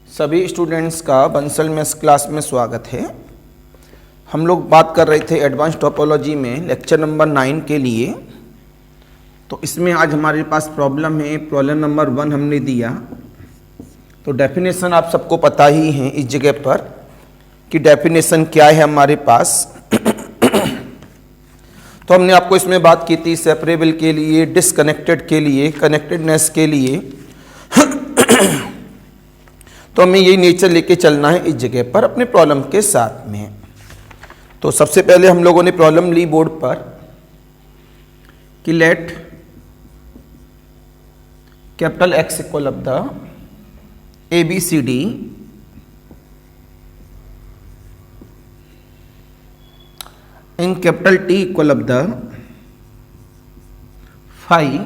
सभी स्टूडेंट्स का Bansal mess class में स्वागत है। हम लोग बात कर रहे थे एडवांस टोपोलॉजी में लेक्चर नंबर 9 के लिए। तो इसमें आज हमारे पास प्रॉब्लम है, प्रॉब्लम नंबर 1 हमने दिया। तो डेफिनेशन आप सबको पता ही है इस जगह पर कि डेफिनेशन क्या है हमारे पास। तो हमने आपको इसमें बात की थी सेपरेबल के लिए, डिसकनेक्टेड के लिए, कनेक्टेडनेस के लिए। तो हमें यही नेचर लेके चलना है इस जगह पर अपने प्रॉब्लम के साथ में। तो सबसे पहले हम लोगों ने प्रॉब्लम ली बोर्ड पर कि let capital X equal of the ABCD in capital T equal of the phi.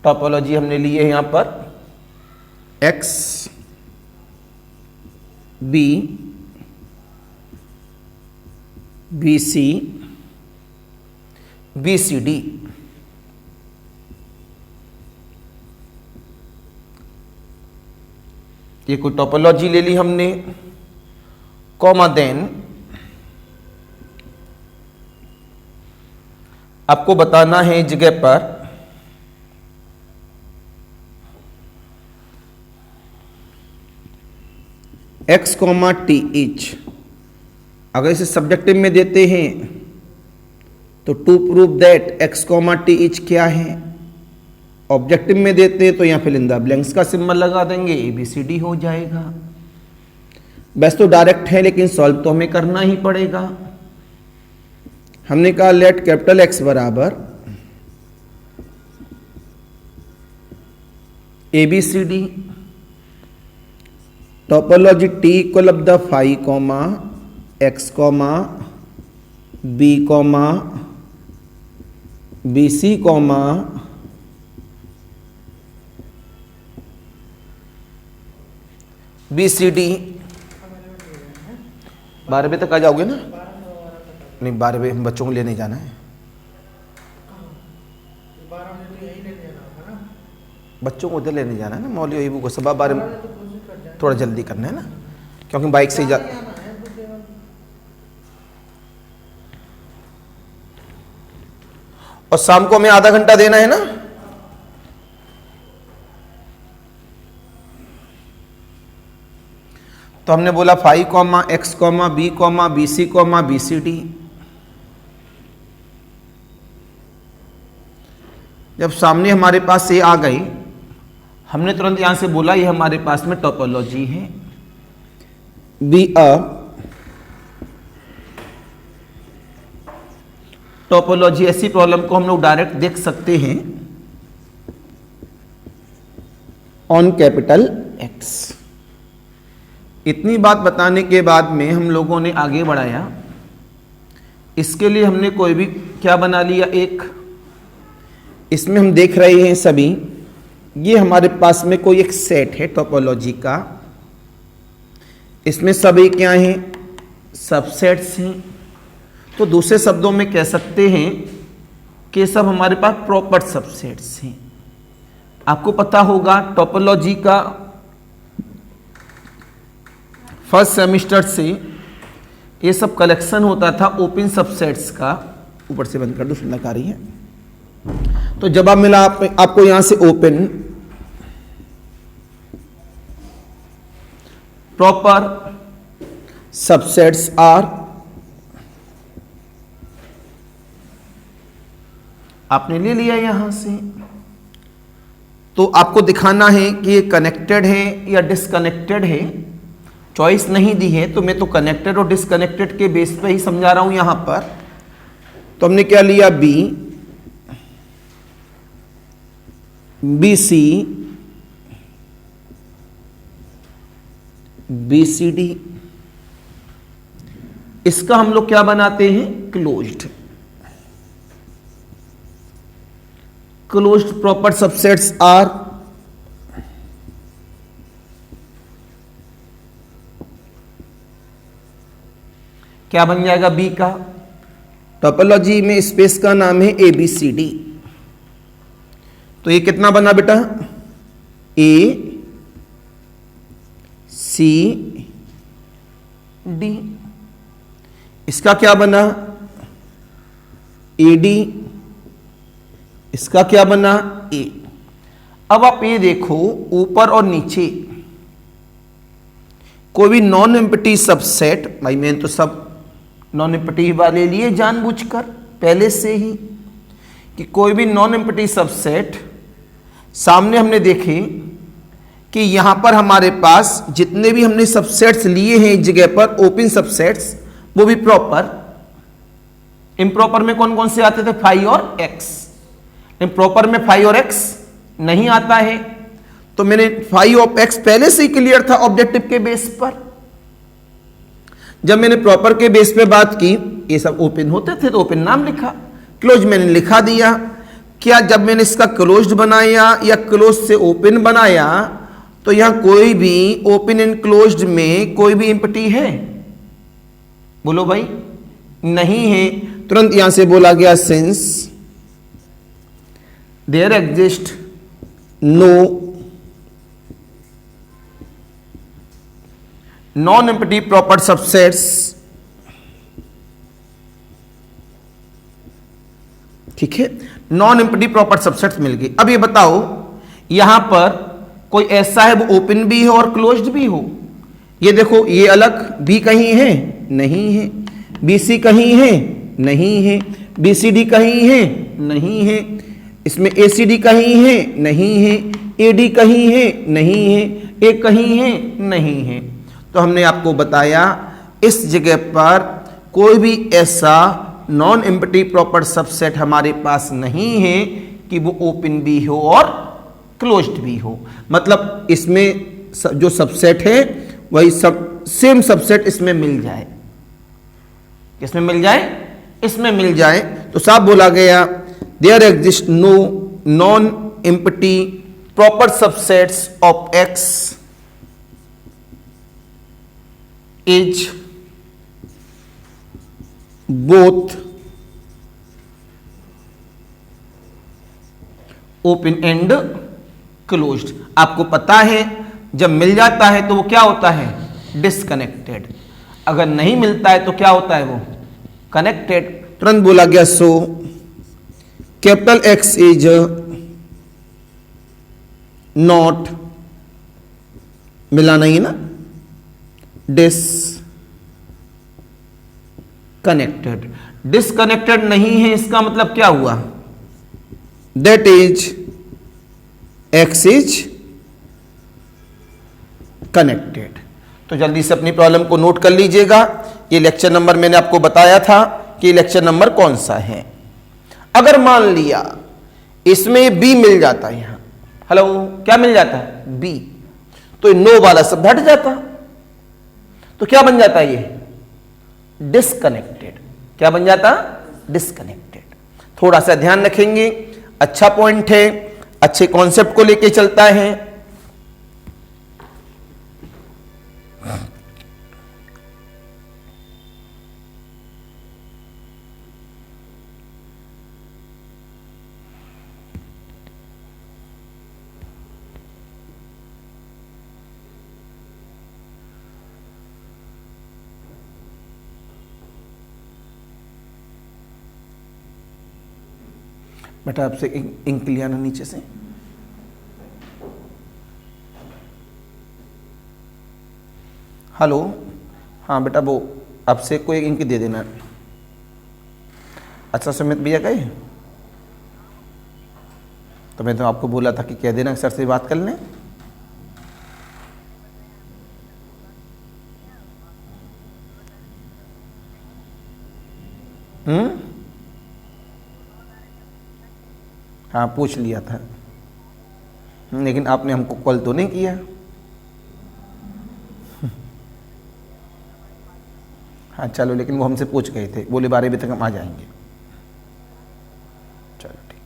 Topology हमने ली है यहां पर X B BC BCD। ये कोई टोपोलॉजी ले ली हमने, कॉमा देन आपको बताना है जगह पर X, T each। अगर इसे सब्जेक्टिव में देते हैं तो to prove that X, T each क्या है। ऑब्जेक्टिव में देते हैं तो यहां फिल इन द ब्लैंक्स का सिंबल लगा देंगे, ABCD हो जाएगा। बस तो डायरेक्ट है लेकिन सॉल्व तो हमें करना ही पड़ेगा। हमने कहा लेट कैपिटल X बराबर ABCD topology T equal of the phi comma X comma B comma BC comma BCD। 12 बजे तक आ जाओगे ना? नहीं, 12 बजे हम बच्चों को लेने जाना है। बच्चों को उधर लेने जाना है ना, मौली को सुबह 12 थोड़ा जल्दी करना है ना, क्योंकि बाइक से ही और शाम को हमें आधा घंटा देना है ना। तो हमने बोला phi comma X comma B comma BC comma BCD। जब सामने हमारे पास ये आ गई, हमने तुरंत यहां से बोला ये हमारे पास में टोपोलॉजी है। बी अ टोपोलॉजी, ऐसी प्रॉब्लम को हम लोग डायरेक्ट देख सकते हैं ऑन कैपिटल X। इतनी बात बताने के बाद में हम लोगों ने आगे बढ़ाया। इसके लिए हमने कोई भी क्या बना लिया, एक इसमें हम देख रहे हैं सभी, ये हमारे पास में कोई एक सेट है टोपोलॉजी का। इसमें सभी क्या हैं, सबसेट्स हैं। तो दूसरे शब्दों में कह सकते हैं कि सब हमारे पास प्रॉपर सबसेट्स हैं। आपको पता होगा टोपोलॉजी का फर्स्ट सेमेस्टर से ये सब कलेक्शन होता था ओपन सबसेट्स का। ऊपर से बंद कर दो, सुनना आ रही है। तो जब आप मिला आपको यहां से ओपन प्रॉपर सबसेट्स आर, आपने ले लिया यहां से। तो आपको दिखाना है कि ये कनेक्टेड है या डिसकनेक्टेड है। चॉइस नहीं दी है तो मैं तो कनेक्टेड और डिसकनेक्टेड के बेस पे ही समझा रहा हूं यहां पर। तो हमने क्या लिया, B BC BCD। इसका हम लोग क्या बनाते हैं, closed. Closed proper subsets are क्या बन जाएगा, B का। टोपोलॉजी में स्पेस का नाम है ABCD। तो ये कितना बना बेटा, A सी डी। इसका क्या बना? A D. इसका क्या बना? ए। अब आप ये देखो, ऊपर और नीचे कोई भी नॉन एम्प्टी सबसेट, भाई मैंने तो सब नॉन एम्प्टी वाले लिए जानबूझकर पहले से ही, कि कोई भी नॉन एम्प्टी सबसेट सामने हमने देखे कि यहां पर हमारे पास जितने भी हमने सबसेट्स लिए हैं इस जगह पर ओपन सबसेट्स, वो भी प्रॉपर। इम्प्रॉपर में कौन कौन से आते थे? फाई और एक्स। इम्प्रॉपर में फाई और एक्स नहीं आता है, तो मैंने फाई ऑफ एक्स पहले से ही क्लियर था ऑब्जेक्टिव के बेस पर। जब मैंने प्रॉपर के बेस पे बात की, ये सब ओपन होते थे तो ओपन नाम लिखा, क्लोज मैंने लिखा दिया। क्या जब मैंने इसका क्लोज्ड बनाया या क्लोज से ओपन बनाया, तो यहां कोई भी ओपन एंड क्लोज्ड में कोई भी एम्प्टी है? बोलो भाई, नहीं है। तुरंत यहां से बोला गया since there exist no non empty proper subsets, ठीक है, नॉन एम्प्टी प्रॉपर सबसेट्स मिल गए। अब ये बताओ, यहां पर कोई ऐसा है वो ओपन भी हो और क्लोज्ड भी हो? ये देखो, ये अलग बी कहीं है? नहीं है। बी सी कहीं है? नहीं है। बी सी डी कहीं है? नहीं है। इसमें ए सी डी कहीं है? नहीं है। ए डी कहीं है? नहीं है। ए कहीं है? नहीं है। तो हमने आपको बताया इस जगह पर कोई भी ऐसा नॉन एम्प्टी प्रॉपर सबसेट हमारे पास नहीं है कि वो ओपन भी हो और क्लोज्ड भी हो। मतलब इसमें जो सबसेट है वही सब सेम सबसेट इसमें मिल जाए। किसमें मिल जाए? इसमें मिल जाए। तो साफ बोला गया, there exist no non empty proper subsets of X is both open and closed. आपको पता है जब मिल जाता है तो वो क्या होता है? डिसकनेक्टेड। अगर नहीं मिलता है तो क्या होता है? वो कनेक्टेड। तुरंत बोला गया, so capital x is not, मिला नहीं है ना, डिसकनेक्टेड। डिसकनेक्टेड नहीं है इसका मतलब क्या हुआ? That is x is connected. तो जल्दी से अपनी प्रॉब्लम को नोट कर लीजिएगा। ये लेक्चर नंबर मैंने आपको बताया था कि लेक्चर नंबर कौन सा है। अगर मान लिया इसमें बी मिल जाता है, यहां हेलो क्या मिल जाता है? बी, तो नो वाला सब हट जाता, तो क्या बन जाता है? ये डिसकनेक्टेड। क्या बन जाता? डिसकनेक्टेड। थोड़ा सा ध्यान रखेंगे, अच्छा पॉइंट है, अच्छे कॉन्सेप्ट को लेके चलता है। बेटा आपसे इंक लिया ना नीचे से। हेलो, हाँ बेटा वो आपसे कोई इंक दे देना। अच्छा सुमित भैया गए? तो मैं तो आपको बोला था कि कह देना सर से बात कर लें। हाँ पूछ लिया था, लेकिन आपने हमको कॉल तो नहीं किया। हाँ चलो, लेकिन वो हमसे पूछ गए थे, बोले 12 बजे तक हम आ जाएंगे। चलो ठीक।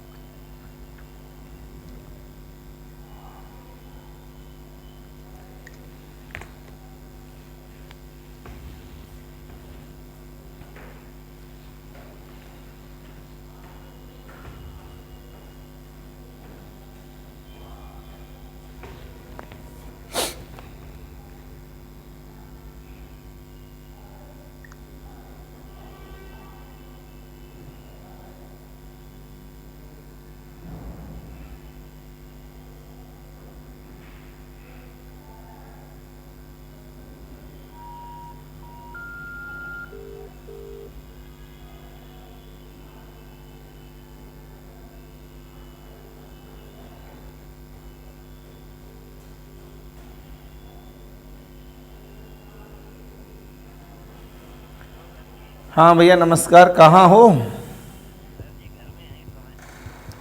हाँ भैया नमस्कार, कहाँ हो?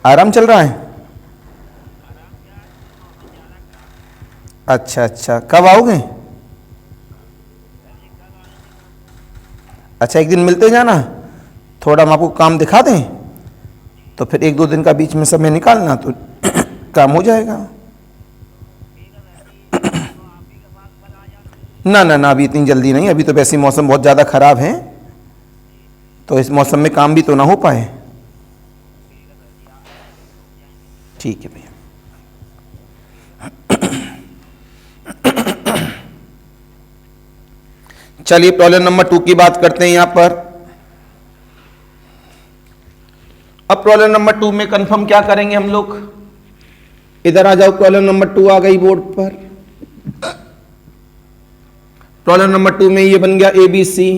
आराम चल रहा है? अच्छा अच्छा, कब आओगे? अच्छा, एक दिन मिलते जाना, थोड़ा हम आपको काम दिखा दें, तो फिर एक दो दिन का बीच में समय निकालना तो काम हो जाएगा। ना ना ना, अभी इतनी जल्दी नहीं, अभी तो वैसे ही मौसम बहुत ज़्यादा ख़राब है, तो इस मौसम में काम भी तो ना हो पाए। ठीक है भैया। चलिए प्रॉब्लम नंबर 2 की बात करते हैं यहां पर। अब प्रॉब्लम नंबर 2 में कंफर्म क्या करेंगे हम लोग? इधर आ जाओ, प्रॉब्लम नंबर 2 आ गई बोर्ड पर। प्रॉब्लम नंबर 2 में ये बन गया ABC।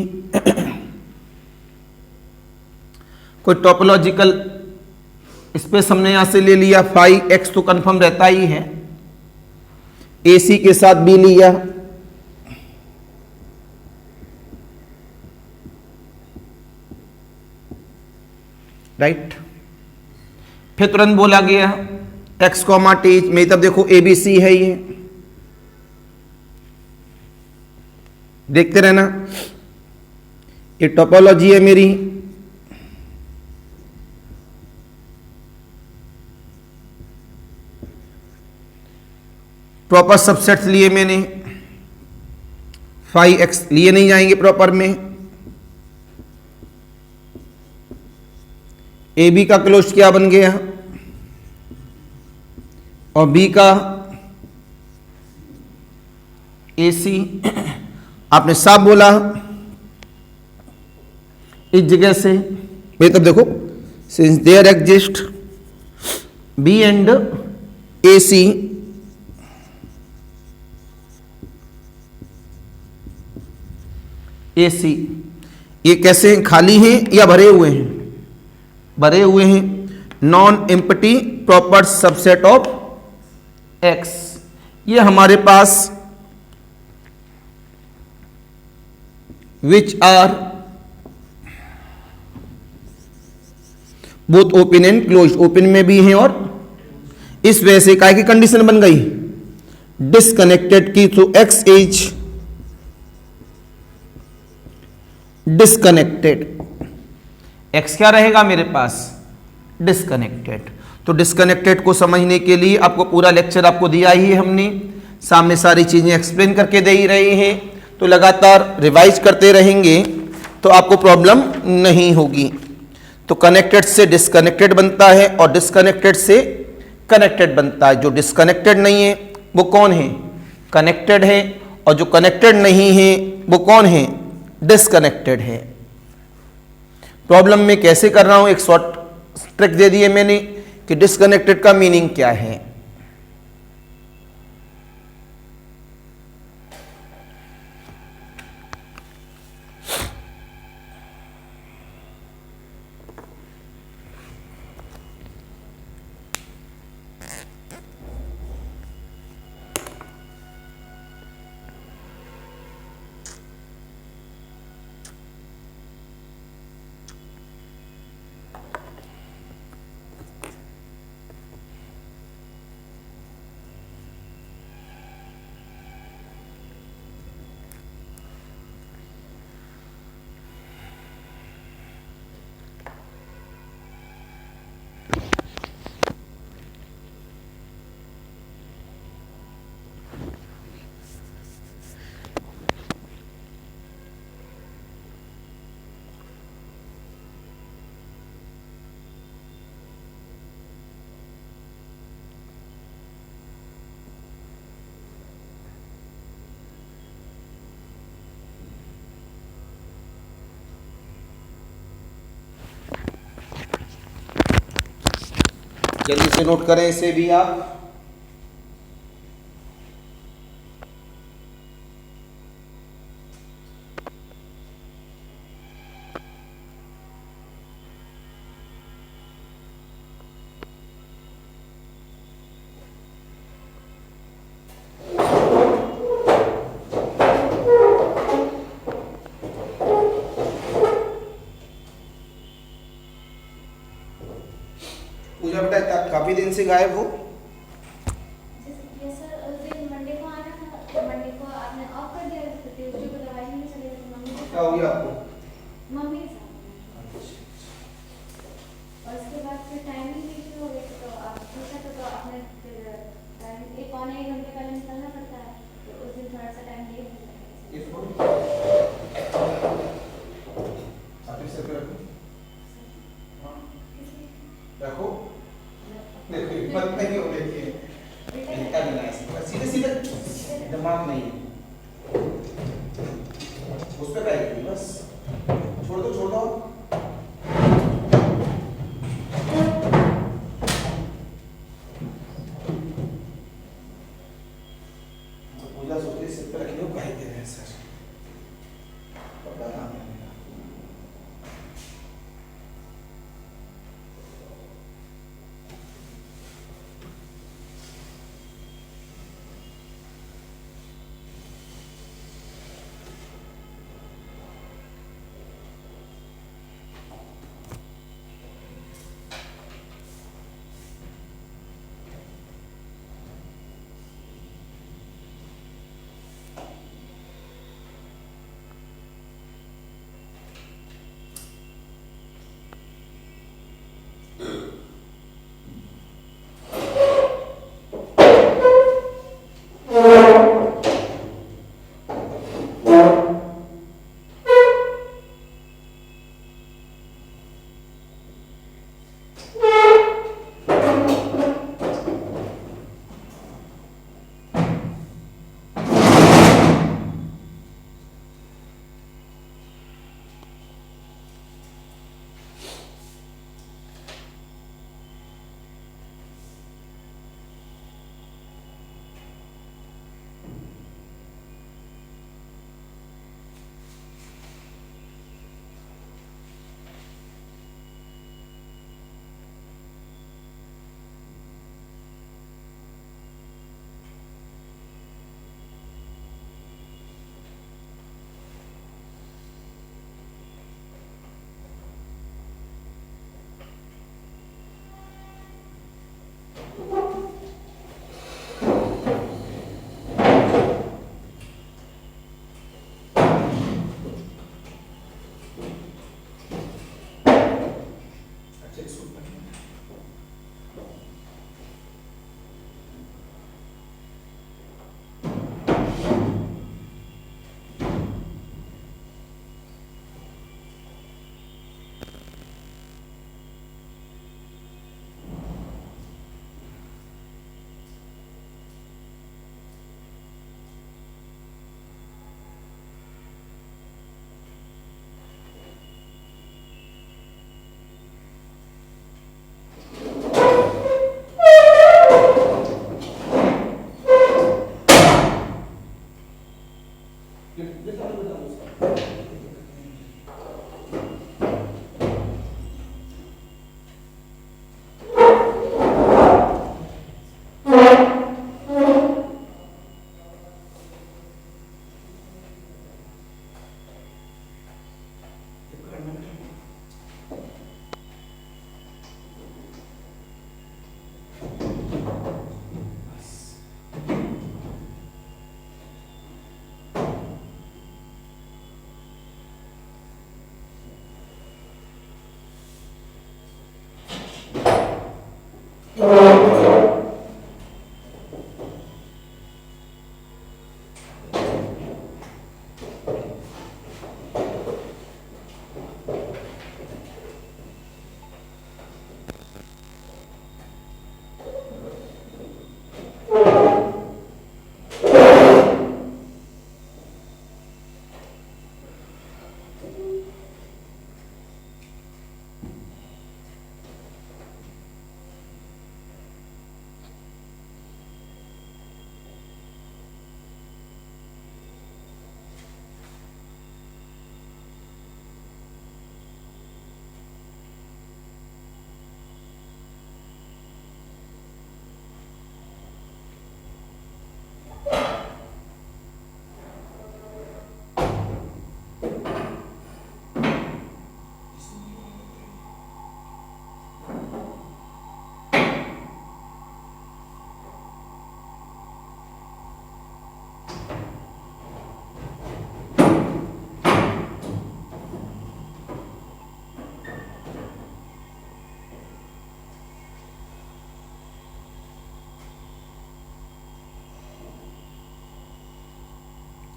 कोई टोपोलॉजिकल स्पेस हमने यहां से ले लिया, फाई एक्स तो कंफर्म रहता ही है, AC के साथ B लिया, राइट। फिर तुरंत बोला गया x, t में, तब देखो ABC है, ये देखते रहना, ये टोपोलॉजी है मेरी। प्रॉपर सबसेट्स लिए मैंने, फाई एक्स लिए नहीं जाएंगे प्रॉपर में। ए बी का क्लोज क्या बन गया और बी का ए सी, आपने साफ बोला इस जगह से। भाई तब देखो, since there exist B and A C, A C ये कैसे हैं, खाली हैं या भरे हुए हैं? भरे हुए हैं। Non empty proper subset of X, ये हमारे पास which are both open and closed, open में भी हैं, और इस वजह से काय की कंडीशन बन गई डिस्कनेक्टेड की, तो एक्स इज डिस्कनेक्टेड। एक्स क्या रहेगा मेरे पास? डिस्कनेक्टेड। तो डिस्कनेक्टेड को समझने के लिए आपको पूरा लेक्चर आपको दिया ही है हमने, सामने सारी चीजें एक्सप्लेन करके दे ही रहे हैं, तो लगातार रिवाइज करते रहेंगे तो आपको प्रॉब्लम नहीं होगी। तो कनेक्टेड से डिस्कनेक्टेड बनता है और डिस्कनेक्टेड से कनेक्टेड बनता है। जो डिस्कनेक्टेड नहीं है वो कौन है? कनेक्टेड है। और जो कनेक्टेड नहीं है वो कौन है? डिस्कनेक्टेड है। प्रॉब्लम में कैसे कर रहा हूं, एक शॉर्ट ट्रिक दे दिए मैंने कि डिस्कनेक्टेड का मीनिंग क्या है। जल्दी से नोट करें इसे भी आप। दिन से गायब हो? यस सर, उस दिन मंडे को आना था, तो मंडे को आपने ऑफ कर दिया, तो ट्यूसडे को दवाई लेने चले गए, तो मम्मी के क्या हो गया आपको? मम्मी के साथ। और उसके बाद फिर टाइमिंग भी इशू हो गई, तो आप पूछा तो आपने फिर टाइम एक पौने एक घंटे पहले निकलना पड़ता है, तो उस दिन थोड़ा सा टाइम लेट हो गया। रखो, देखो हिम्मत नहीं हो रही है, सीधे सीधे दिमाग नहीं है, उस पर बैठ गई बस, छोड़ दो छोड़ दो। पूजा सोचते सिर पे रखी हो, कहीं दे रहे हैं सर, पता ना है।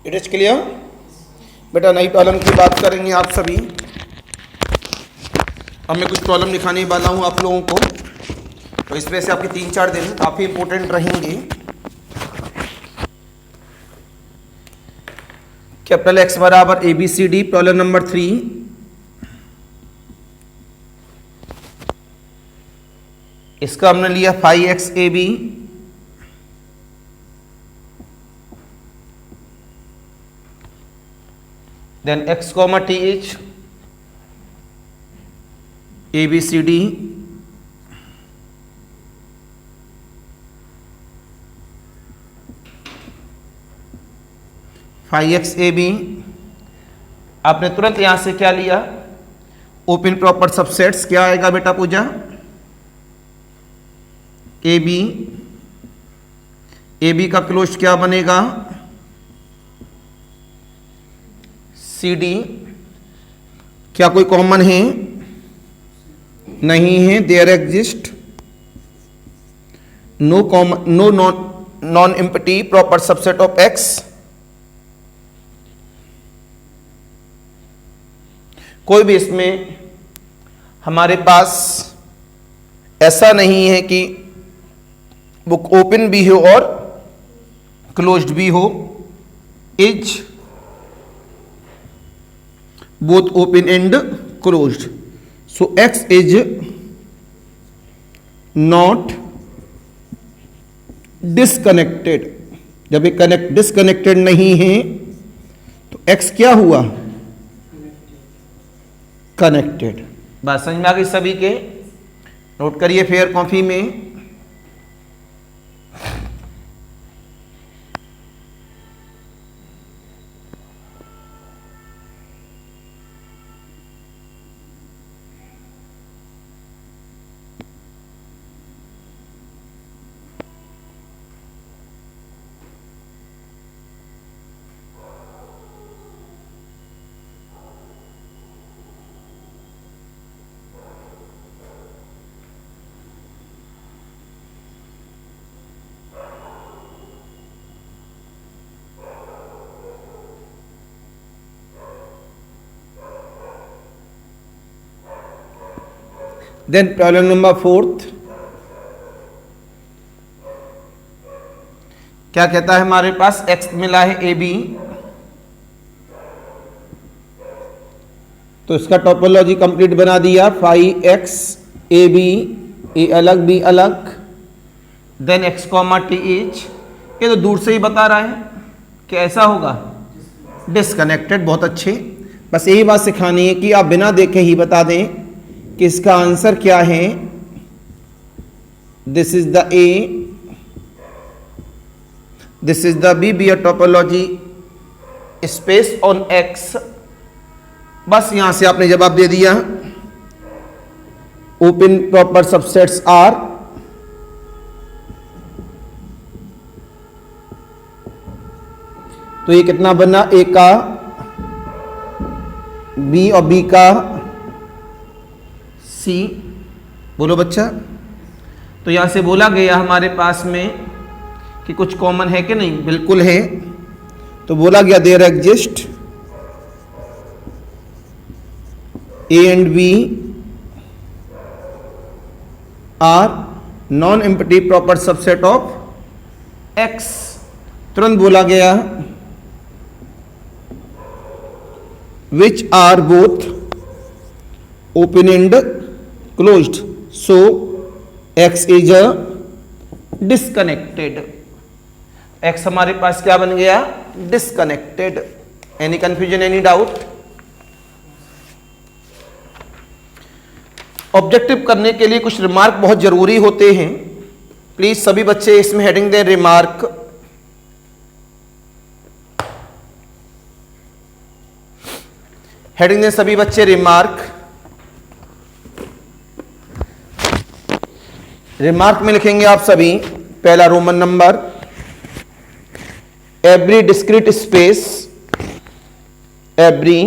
It is clear? बेटा नई प्रॉब्लम की बात करेंगे आप सभी। अब मैं कुछ प्रॉब्लम दिखाने वाला हूँ आप लोगों को, तो इस वजह से आपके 3-4 दिन काफ़ी इंपॉर्टेंट रहेंगे। कैपिटल एक्स बराबर ABCD, प्रॉब्लम नंबर 3। इसका हमने लिया 5xAB, then x, TH, ABCD, 5xAB। आपने तुरंत यहां से क्या लिया? Open proper subsets. क्या आएगा बेटा पूजा? AB का क्लोज क्या बनेगा? CD। क्या कोई कॉमन है? नहीं है। There exist no common, no non empty proper subset of X। कोई भी इसमें हमारे पास ऐसा नहीं है कि वो ओपन भी हो और क्लोज्ड भी हो। Is both open and closed, so X is not disconnected. जब ये डिसकनेक्टेड नहीं है तो X क्या हुआ? कनेक्टेड। बात समझ में आ गई सभी के? नोट करिए फेयर कॉपी में। Then problem number 4। क्या कहता है हमारे पास? X मिला है AB, तो इसका टोपोलॉजी कंप्लीट बना दिया। 5xAB, A अलग B अलग, देन X, TH। ये तो दूर से ही बता रहा है कि ऐसा होगा डिसकनेक्टेड। बहुत अच्छे। बस यही बात सिखानी है कि आप बिना देखे ही बता दें कि इसका आंसर क्या है। This is the A, this is the B, B topology space on X। बस यहां से आपने जवाब दे दिया। ओपन प्रॉपर सबसेट्स आर, तो ये कितना बना? A का B और B का C। बोलो बच्चा। तो यहां से बोला गया हमारे पास में कि कुछ कॉमन है कि नहीं? बिल्कुल है। तो बोला गया there exist A and B are non empty proper subset of X। तुरंत बोला गया which are both open and closed, so X is a disconnected। X हमारे पास क्या बन गया? Disconnected. Any confusion, any doubt? Objective करने के लिए कुछ रिमार्क बहुत जरूरी होते हैं। प्लीज सभी बच्चे इसमें हेडिंग दें रिमार्क। हेडिंग दें सभी बच्चे रिमार्क। रिमार्क में लिखेंगे आप सभी पहला Roman number, every discrete space, every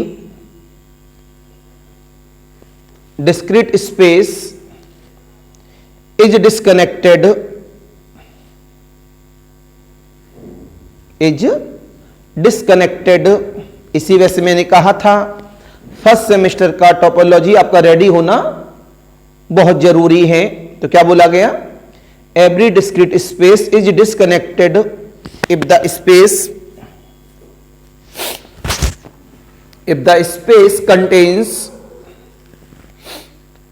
discrete space is disconnected, is disconnected. इसी वजह से मैंने कहा था फर्स्ट सेमेस्टर का टोपोलॉजी आपका रेडी होना बहुत जरूरी है। तो क्या बोला गया? Every discrete space is disconnected if the space contains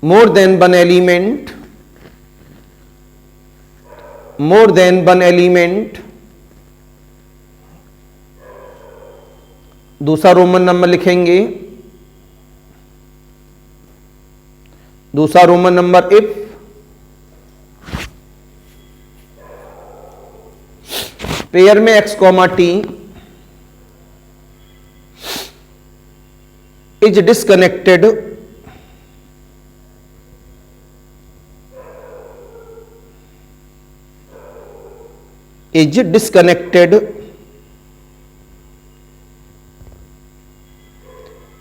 more than one element। दूसरा रोमन नंबर लिखेंगे, दूसरा रोमन नंबर इफ पेयर में x, t is disconnected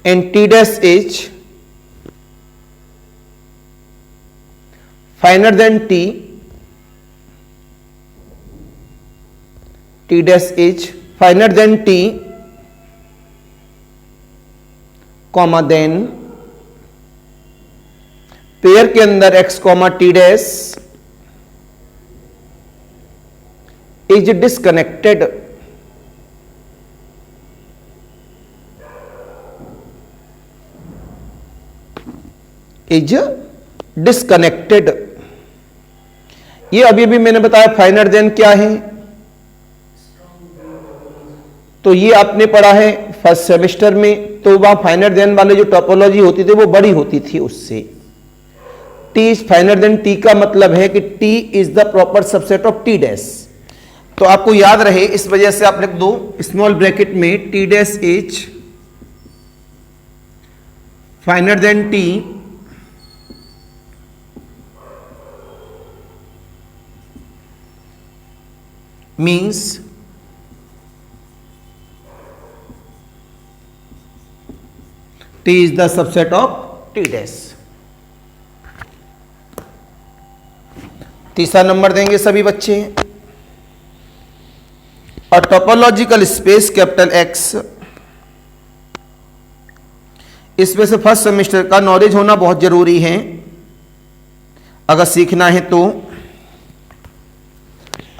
and t dash is finer than t dash is finer than t comma then pair के अंदर x, t dash is disconnected ये अभी भी मैंने बताया फाइनर देन क्या है, तो ये आपने पढ़ा है फर्स्ट सेमेस्टर में। तो वहां फाइनर देन वाले जो टोपोलॉजी होती थी वो बड़ी होती थी उससे। T is finer than T का मतलब है कि T is the proper subset of T dash. तो आपको याद रहे इस वजह से आप लिख दो स्मॉल ब्रैकेट में T dash is finer than T means T is the subset of T dash। तीसरा नंबर देंगे सभी बच्चे, और टोपोलॉजिकल स्पेस कैपिटल X, इसमें से फर्स्ट सेमेस्टर का नॉलेज होना बहुत जरूरी है अगर सीखना है तो।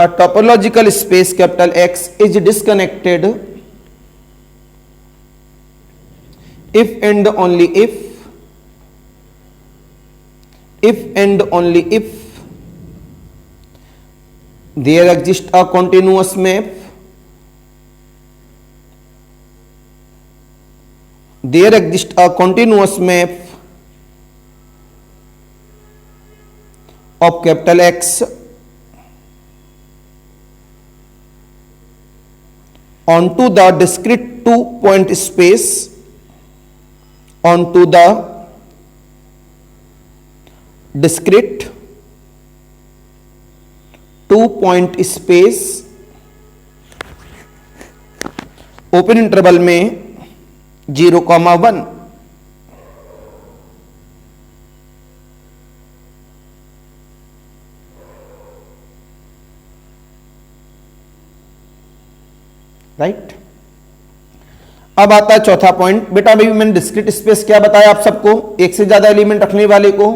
A topological space capital X is disconnected if and only if there exists a continuous map of capital X onto the discrete two-point space open interval में 0,1। राइट। अब आता है चौथा पॉइंट। बेटा अभी मैंने डिस्क्रीट स्पेस क्या बताया आप सबको, एक से ज्यादा एलिमेंट रखने वाले को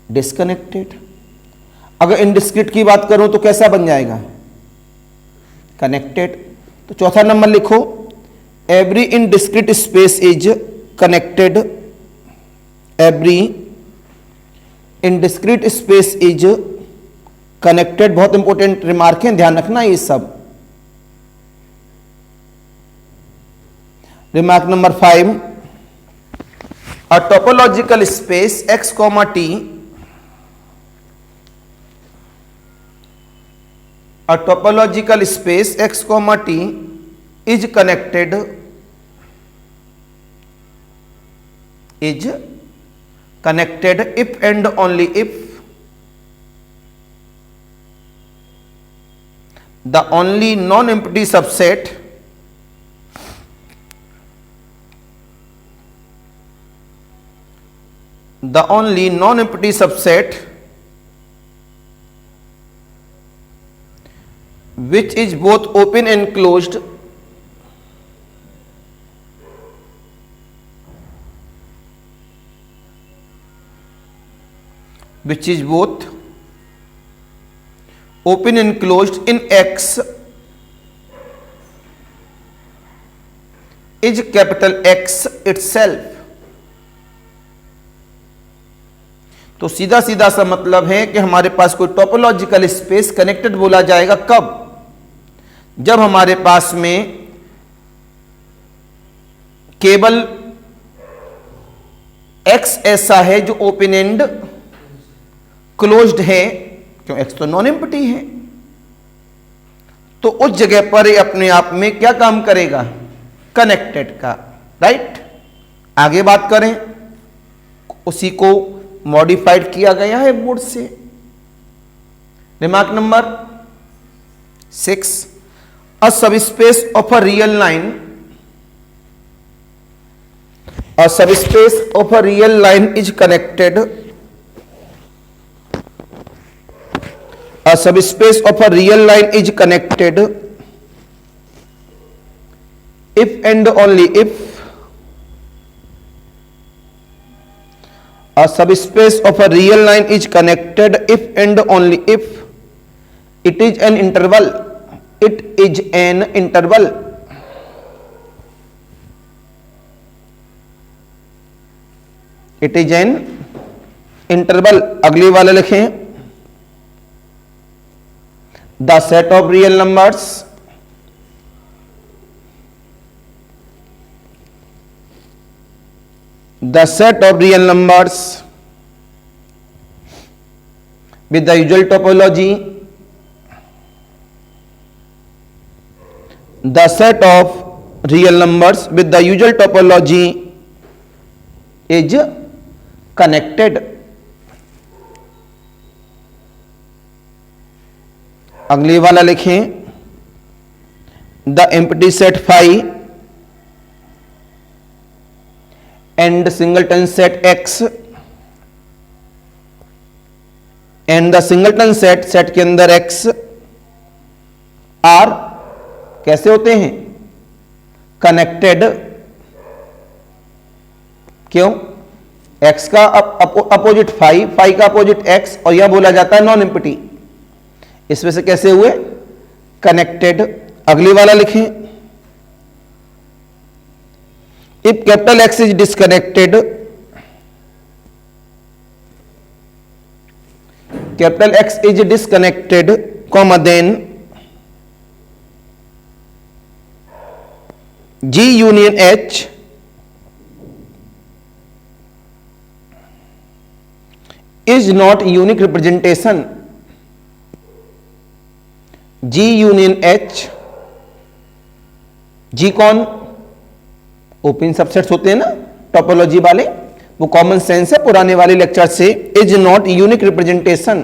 डिस्कनेक्टेड। अगर इनडिस्क्रीट की बात करूं तो कैसा बन जाएगा? कनेक्टेड। तो चौथा नंबर लिखो, every indiscrete space is connected. Every indiscrete space is connected. बहुत इंपॉर्टेंट रिमार्क है, ध्यान रखना ये सब। Remark number 5, a topological space x, t, a topological space x, t is connected if and only if the only non-empty subset which is both open and closed which is both open and closed in X is capital X itself। तो सीधा सीधा सा मतलब है कि हमारे पास कोई topological space connected बोला जाएगा कब, जब हमारे पास में केवल X ऐसा है जो ओपन एंड क्लोज्ड है, क्यों X तो नॉन एम्प्टी है, तो उस जगह पर ये अपने आप में क्या काम करेगा, कनेक्टेड का, राइट। आगे बात करें, उसी को मॉडिफाइड किया गया है बोर्ड से। Remark number 6, a subspace of a real line, a subspace of a real line is connected, a subspace of a real line is connected if and only if a subspace of a real line is connected if and only if it is an interval, it is an interval, it is an interval. अगली वाले लिखें, the set of real numbers the set of real numbers with the usual topology, the set of real numbers with the usual topology is connected। अगली वाला लिखें, the empty set phi and singleton set X and the singleton set के अंदर x are कैसे होते हैं, connected. क्यों, x का अपोजिट फाई, फाई का अपोजिट x, और यह बोला जाता है नॉन एम्प्टी, इसमें से कैसे हुए, कनेक्टेड। अगली वाला लिखें, if capital X is disconnected, capital X is disconnected, comma then G union H is not unique representation, G union H, G कौन, ओपन सबसेट्स होते हैं ना टोपोलॉजी वाले, वो कॉमन सेंस है पुराने वाले लेक्चर से। Is not unique representation,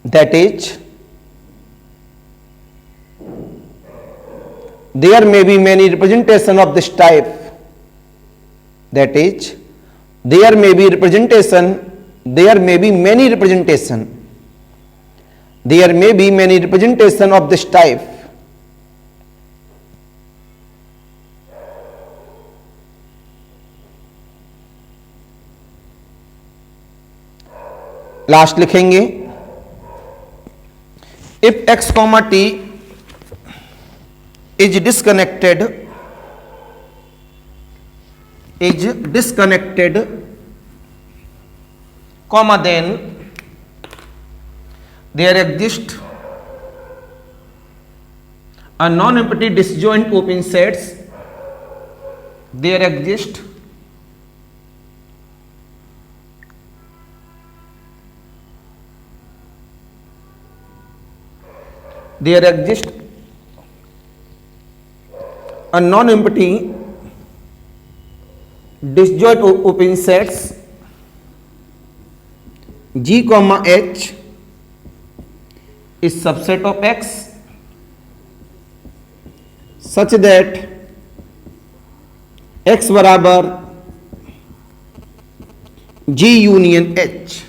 that is there may be many representation of this type, that is there may be representation, there may be many representation, there may be many representation of this type। Last लिखेंगे, if x comma t is disconnected, comma then there exists a non-empty disjoint open sets, there exists a non-empty disjoint open sets G comma H is subset of X such that X बराबर G union H।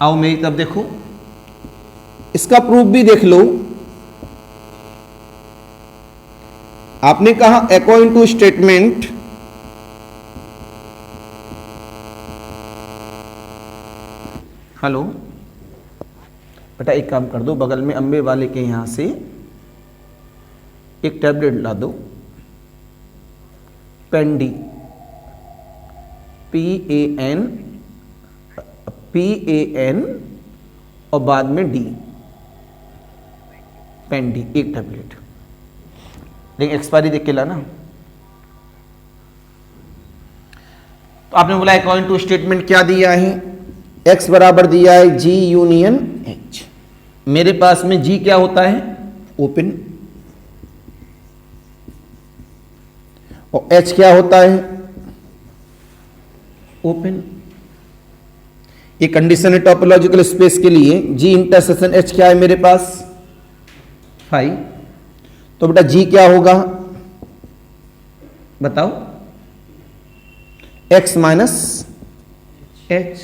आओ मेरी तरफ देखो, इसका proof भी देख लो। आपने कहा अकॉर्डिंग टू स्टेटमेंट हेलो बेटा, एक काम कर दो, बगल में अम्बे वाले के यहाँ से एक टैबलेट ला दो, पेंडी, PAN और बाद में D, पेंडी, एक टैबलेट। लेकिन एक्सपायरी देख के लाना। तो आपने बोला अकॉर्डिंग टू स्टेटमेंट क्या दिया है, X बराबर दिया है G यूनियन H। मेरे पास में G क्या होता है, ओपन, और H क्या होता है, ओपन। ये कंडीशन है टोपोलॉजिकल स्पेस के लिए। G इंटरसेक्शन H क्या है मेरे पास, 5। तो बेटा G क्या होगा बताओ, X minus H।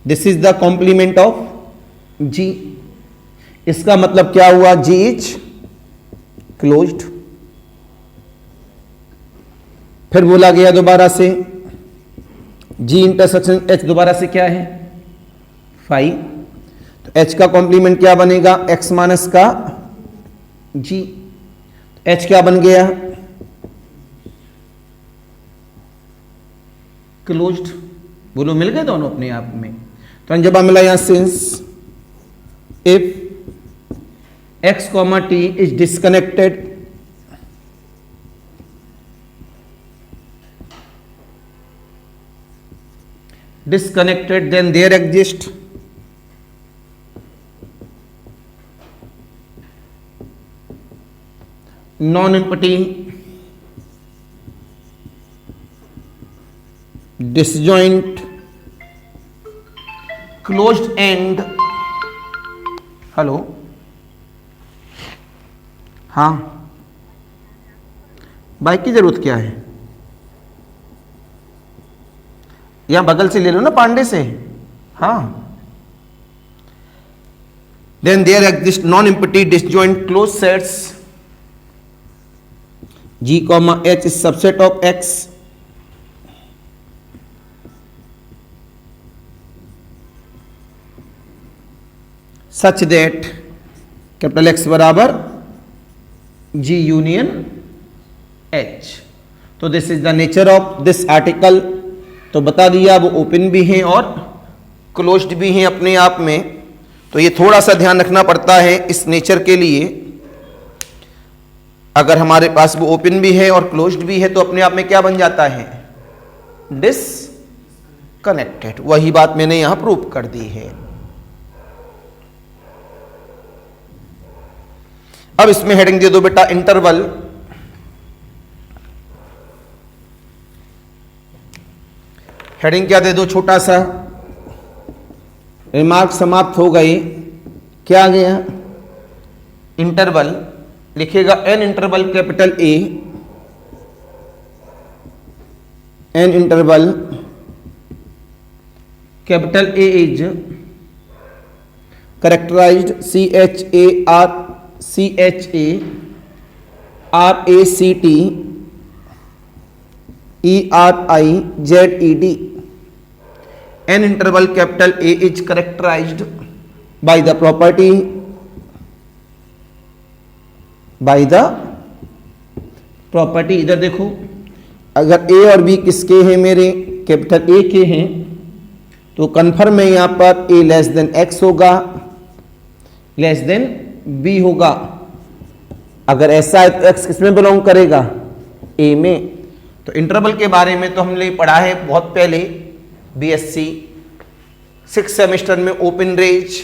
This is the complement of G। इसका मतलब क्या हुआ, G इज क्लोज्ड। फिर बोला गया दोबारा से G इंटरसेक्शन H दोबारा से क्या है, 5। तो H का कॉम्प्लीमेंट क्या बनेगा, X माइनस का G। H क्या बन गया, क्लोज्ड। बोलो मिल गए दोनों अपने आप में। तो जब मिला यहां since if X, T is disconnected, then there exist non-empty disjoint closed end। Hello, हाँ, बाइक की जरूरत क्या है, यहां बगल से ले लो ना, पांडे से। हाँ, then there exist non empty disjoint closed sets G, H is subset of X such that capital X बराबर G यूनियन H। तो this is the nature of this article. तो बता दिया वो ओपन भी हैं और क्लोज्ड भी हैं अपने आप में। तो ये थोड़ा सा ध्यान रखना पड़ता है इस नेचर के लिए। अगर हमारे पास वो ओपन भी है और क्लोज्ड भी है तो अपने आप में क्या बन जाता है, डिसकनेक्टेड। वही बात मैंने यहां प्रूव कर दी है। अब इसमें हेडिंग दे दो बेटा इंटरवल। हेडिंग क्या दे दो, छोटा सा, रिमार्क समाप्त हो गई। क्या आ गया, इंटरवल। लिखेगा an interval capital A, an interval capital A is characterised CHARACTERIZED। An interval capital A is characterized by the property, इधर देखो, अगर A और B किसके हैं, मेरे कैपिटल A के हैं, तो कन्फर्म है यहां पर A लेस देन X होगा, लेस देन B होगा। अगर ऐसा है तो X किसमें बिलोंग करेगा, A में। तो इंटरवल के बारे में तो हमने पढ़ा है बहुत पहले, BSc 6 सेमेस्टर में। Open range,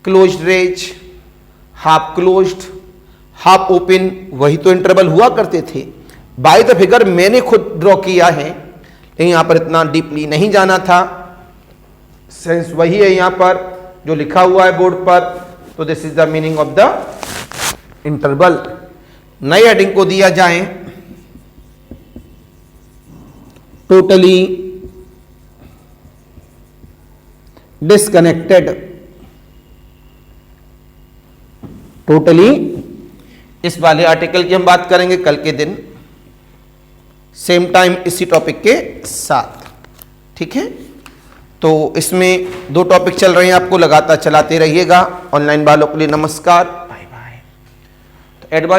closed range, half closed, half open, वही तो इंटरवल हुआ करते थे। बाय द फिगर मैंने खुद ड्रॉ किया है, लेकिन यहां पर इतना डीपली नहीं जाना था। सेंस वही है यहां पर जो लिखा हुआ है बोर्ड पर। तो this is the meaning of the interval. नई हेडिंग को दिया जाए टोटली डिस्कनेक्टेड। टोटली, इस वाले आर्टिकल की हम बात करेंगे कल के दिन, सेम टाइम इसी टॉपिक के साथ, ठीक है। तो तो इसमें 2 टॉपिक चल रहे हैं, आपको लगातार चलाते रहिएगा। ऑनलाइन वालों के लिए नमस्कार, बाय बाय। तो एडवांस